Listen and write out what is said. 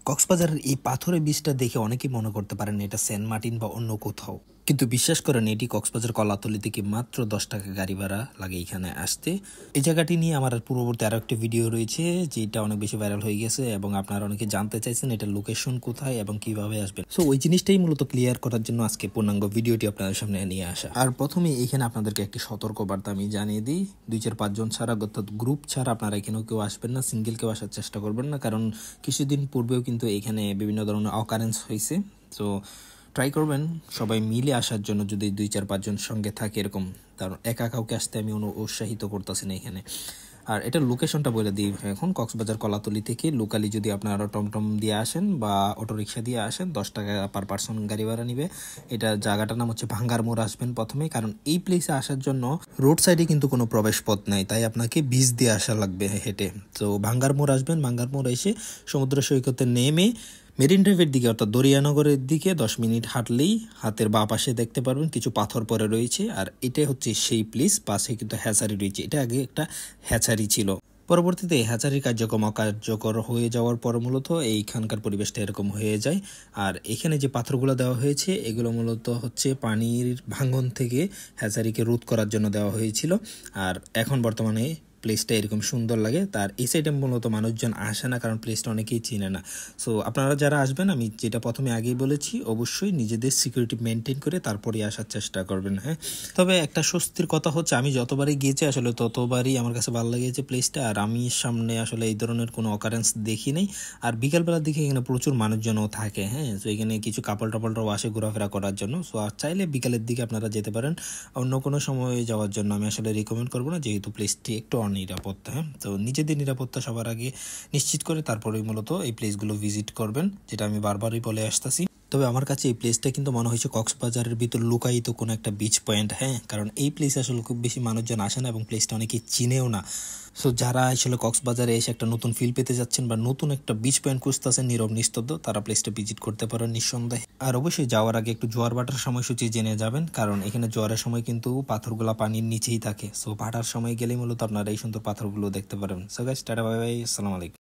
কক্সবাজারের এই পাথরের বীজটা দেখে অনেকেই মনে করতে পারেন এটা সেন্ট মার্টিন বা অন্য কোথাও, কিন্তু বিশ্বাস করেন এটি কক্সবাজার কলাতলি থেকে মাত্র 10 টাকা গাড়ি ভাড়া লাগে এখানে আসতে। এই জায়গাটি নিয়ে আমার পূর্ববর্তী আরো একটি ভিডিও রয়েছে যেটা অনেক বেশি ভাইরাল হয়ে গেছে এবং আপনারা অনেকে জানতে চাইছেন এটার লোকেশন কোথায় এবং কিভাবে আসবেন। সো ওই জিনিসটাই মূলত ক্লিয়ার করার জন্য আজকে পূর্ণাঙ্গ ভিডিওটি আপনাদের সামনে নিয়ে আসা। আর প্রথমে এখানে আপনাদেরকে একটি সতর্কবার্তা আমি জানিয়ে দিই, 2-4-5 জন ছাড়া অর্থাৎ গ্রুপ ছাড়া আপনারা এখানেও কেউ আসবেন না, সিঙ্গেল কেউ আসার চেষ্টা করবেন না, কারণ কিছুদিন পূর্বেও কিন্তু এখানে বিভিন্ন ধরনের অকারেন্স হয়েছে। তো ট্রাই করবেন সবাই মিলে আসার জন্য, যদি 2-4-5 জন সঙ্গে থাকে এরকম, কারণ একা কাউকে আসতে আমি উৎসাহিত করতেছি না এখানে। আর এটার লোকেশনটা বলে দিই, এখন কক্সবাজার কলাতলি থেকে লোকালি যদি আপনারা টমটম দিয়ে আসেন বা অটোরিকশা দিয়ে আসেন 10 টাকা পার পার্সন গাড়ি ভাড়া নিবে। এটা জায়গাটার নাম হচ্ছে ভাঙ্গার মোড় আসবেন প্রথমে, কারণ এই প্লেসে আসার জন্য রোড সাইডে কিন্তু কোনো প্রবেশ পথ নাই, তাই আপনাকে বীজ দিয়ে আসা লাগবে হেঁটে। তো ভাঙ্গার মোড় আসবেন, ভাঙ্গার মোড় এসে সমুদ্র সৈকতে নেমে মেরিন ড্রাইভের দিকে অর্থাৎ দরিয়ানগরের দিকে 10 মিনিট হাঁটলেই হাতের বাঁ পাশে দেখতে পারবেন কিছু পাথর পরে রয়েছে। আর এটাই হচ্ছে সেই প্লেস, পাশে কিন্তু হ্যাচারি রয়েছে। এটা আগে একটা হ্যাচারি ছিল, পরবর্তীতে হ্যাচারির কার্যক্রম অকার্যকর হয়ে যাওয়ার পর মূলত এইখানকার পরিবেশটা এরকম হয়ে যায়। আর এখানে যে পাথরগুলো দেওয়া হয়েছে এগুলো মূলত হচ্ছে পানির ভাঙন থেকে হ্যাচারিকে রোধ করার জন্য দেওয়া হয়েছিল। আর এখন বর্তমানে প্লেসটা এরকম সুন্দর লাগে। তার এই সাইডে মূলত মানুষজন আসে না, কারণ প্লেসটা অনেকেই চিনে না। সো আপনারা যারা আসবেন, আমি যেটা প্রথমে আগেই বলেছি, অবশ্যই নিজেদের সিকিউরিটি মেনটেন করে তারপরে আসার চেষ্টা করবেন। হ্যাঁ, তবে একটা স্বস্তির কথা হচ্ছে আমি যতবারই গিয়েছি আসলে ততবারই আমার কাছে ভালো লেগেছে প্লেসটা। আর আমি সামনে আসলে এই ধরনের কোনো অকারেন্স দেখি নাই। আর বিকালবেলার দিকে এখানে প্রচুর মানুষজনও থাকে। হ্যাঁ, তো এখানে কিছু কাপল টাপলরাও আসে ঘোরাফেরা করার জন্য। সো আর চাইলে বিকালের দিকে আপনারা যেতে পারেন, অন্য কোনো সময় যাওয়ার জন্য আমি আসলে রিকমেন্ড করবো না, যেহেতু প্লেসটি একটু অনিরাপত্তা। হ্যাঁ, তো নিজেদের নিরাপত্তা সবার আগে নিশ্চিত করে তারপরেই মূলত এই প্লেসগুলো ভিজিট করবেন, যেটা আমি বারবারই বলে আসতেছি। তবে আমার কাছে এই প্লেসটা কিন্তু মনে হয়েছে কক্সবাজারের ভিতর লুকায়িত কোনো একটা বিচ পয়েন্ট। হ্যাঁ, কারণ এই প্লেসে আসলে খুব বেশি মানুষজন আসে না এবং প্লেসটা অনেকেই চিনেও না। সো যারা আসলে কক্সবাজারে এসে একটা নতুন ফিল পেতে যাচ্ছেন বা নতুন একটা বিচ পয়েন্ট খুঁজতেছেন নীরব নিস্তব্ধ, তারা প্লেসটা ভিজিট করতে পারেন নিঃসন্দেহে। আর অবশ্যই যাওয়ার আগে একটু জোয়ার ভাটার সময়সূচি জেনে যাবেন, কারণ এখানে জোয়ারের সময় কিন্তু পাথরগুলা পানির নিচেই থাকে। সো ভাটার সময় গেলেই মূলত আপনারা এই সুন্দর পাথরগুলো দেখতে পারেন। So guys, tata, bye bye, আসসালামু আলাইকুম।